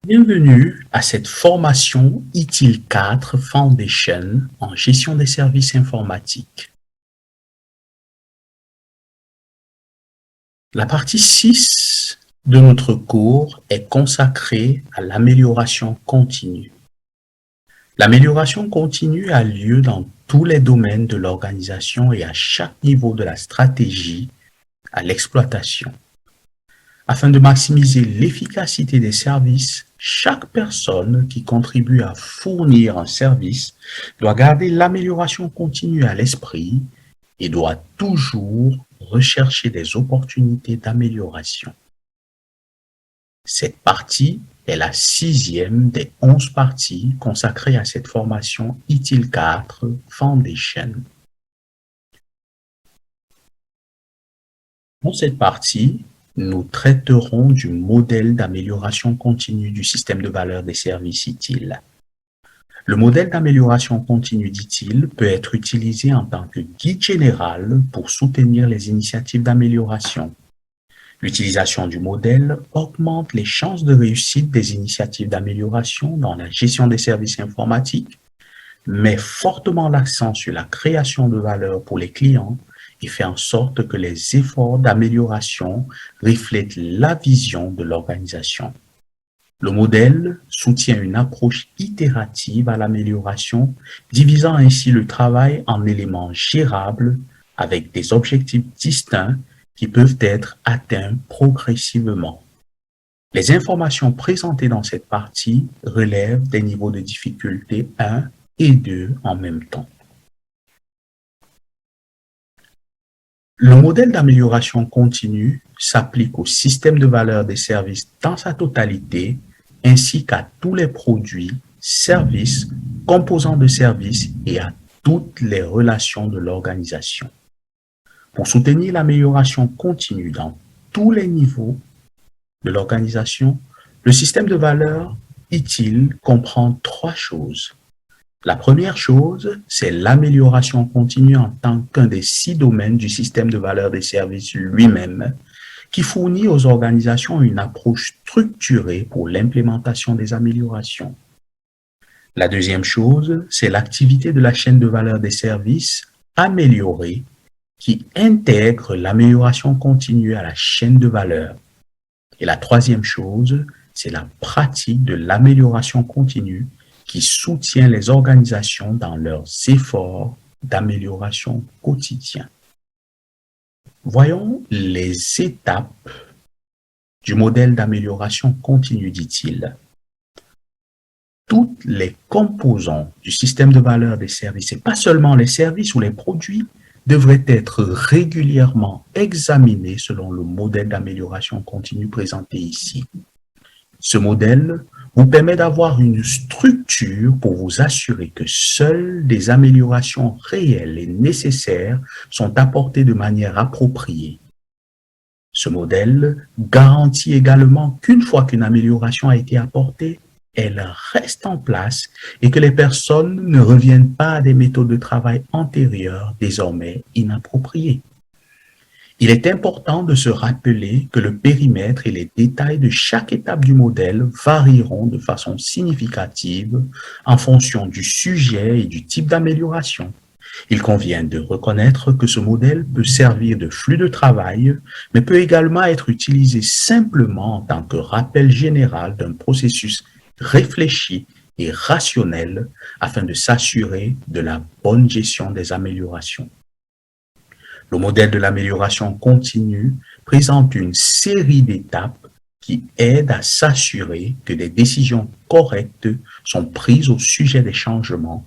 Bienvenue à cette formation ITIL 4 Foundation en gestion des services informatiques. La partie 6 de notre cours est consacrée à l'amélioration continue. L'amélioration continue a lieu dans tous les domaines de l'organisation et à chaque niveau de la stratégie à l'exploitation. Afin de maximiser l'efficacité des services, chaque personne qui contribue à fournir un service doit garder l'amélioration continue à l'esprit et doit toujours rechercher des opportunités d'amélioration. Cette partie est la 6e des 11 parties consacrées à cette formation ITIL 4 Foundation. Dans cette partie, nous traiterons du modèle d'amélioration continue du système de valeur des services ITIL. Le modèle d'amélioration continue d'ITIL peut être utilisé en tant que guide général pour soutenir les initiatives d'amélioration. L'utilisation du modèle augmente les chances de réussite des initiatives d'amélioration dans la gestion des services informatiques, met fortement l'accent sur la création de valeur pour les clients et fait en sorte que les efforts d'amélioration reflètent la vision de l'organisation. Le modèle soutient une approche itérative à l'amélioration, divisant ainsi le travail en éléments gérables avec des objectifs distincts qui peuvent être atteints progressivement. Les informations présentées dans cette partie relèvent des niveaux de difficulté 1 et 2 en même temps. Le modèle d'amélioration continue s'applique au système de valeur des services dans sa totalité, ainsi qu'à tous les produits, services, composants de services et à toutes les relations de l'organisation. Pour soutenir l'amélioration continue dans tous les niveaux de l'organisation, le système de valeur ITIL comprend 3 choses. La première chose, c'est l'amélioration continue en tant qu'un des 6 domaines du système de valeur des services lui-même, qui fournit aux organisations une approche structurée pour l'implémentation des améliorations. La deuxième chose, c'est l'activité de la chaîne de valeur des services améliorée, qui intègre l'amélioration continue à la chaîne de valeur. Et la troisième chose, c'est la pratique de l'amélioration continue qui soutient les organisations dans leurs efforts d'amélioration quotidien. Voyons les étapes du modèle d'amélioration continue d'ITIL. Toutes les composants du système de valeur des services, et pas seulement les services ou les produits, devraient être régulièrement examinés selon le modèle d'amélioration continue présenté ici. Ce modèle vous permet d'avoir une structure pour vous assurer que seules des améliorations réelles et nécessaires sont apportées de manière appropriée. Ce modèle garantit également qu'une fois qu'une amélioration a été apportée, elle reste en place et que les personnes ne reviennent pas à des méthodes de travail antérieures désormais inappropriées. Il est important de se rappeler que le périmètre et les détails de chaque étape du modèle varieront de façon significative en fonction du sujet et du type d'amélioration. Il convient de reconnaître que ce modèle peut servir de flux de travail, mais peut également être utilisé simplement en tant que rappel général d'un processus réfléchi et rationnel afin de s'assurer de la bonne gestion des améliorations. Le modèle de l'amélioration continue présente une série d'étapes qui aident à s'assurer que des décisions correctes sont prises au sujet des changements,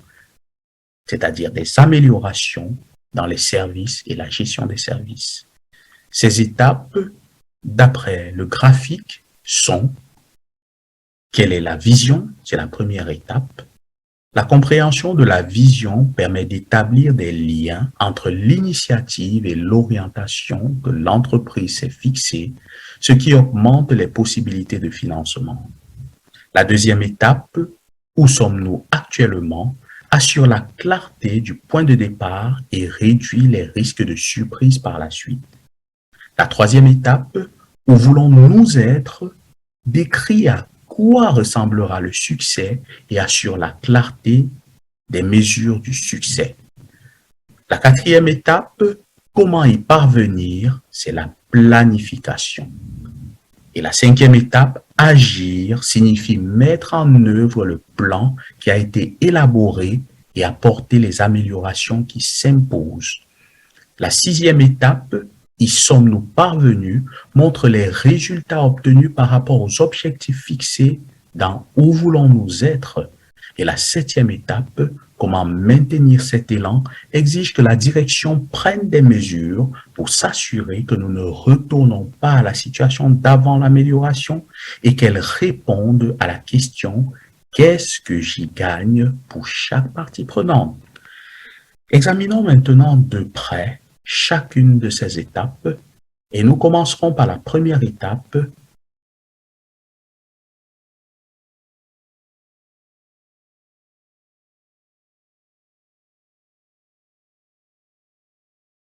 c'est-à-dire des améliorations dans les services et la gestion des services. Ces étapes, d'après le graphique, sont: quelle est la vision? C'est la première étape. La compréhension de la vision permet d'établir des liens entre l'initiative et l'orientation que l'entreprise s'est fixée, ce qui augmente les possibilités de financement. La deuxième étape, où sommes-nous actuellement, assure la clarté du point de départ et réduit les risques de surprise par la suite. La troisième étape, où voulons-nous être, décrit à quoi ressemblera le succès et assure la clarté des mesures du succès. La quatrième étape, comment y parvenir, c'est la planification. Et la cinquième étape, agir, signifie mettre en œuvre le plan qui a été élaboré et apporter les améliorations qui s'imposent. La sixième étape, y sommes-nous parvenus, montre les résultats obtenus par rapport aux objectifs fixés dans où voulons-nous être. Et la septième étape, comment maintenir cet élan, exige que la direction prenne des mesures pour s'assurer que nous ne retournons pas à la situation d'avant l'amélioration et qu'elle réponde à la question « Qu'est-ce que j'y gagne » pour chaque partie prenante. Examinons maintenant de près chacune de ces étapes et nous commencerons par la première étape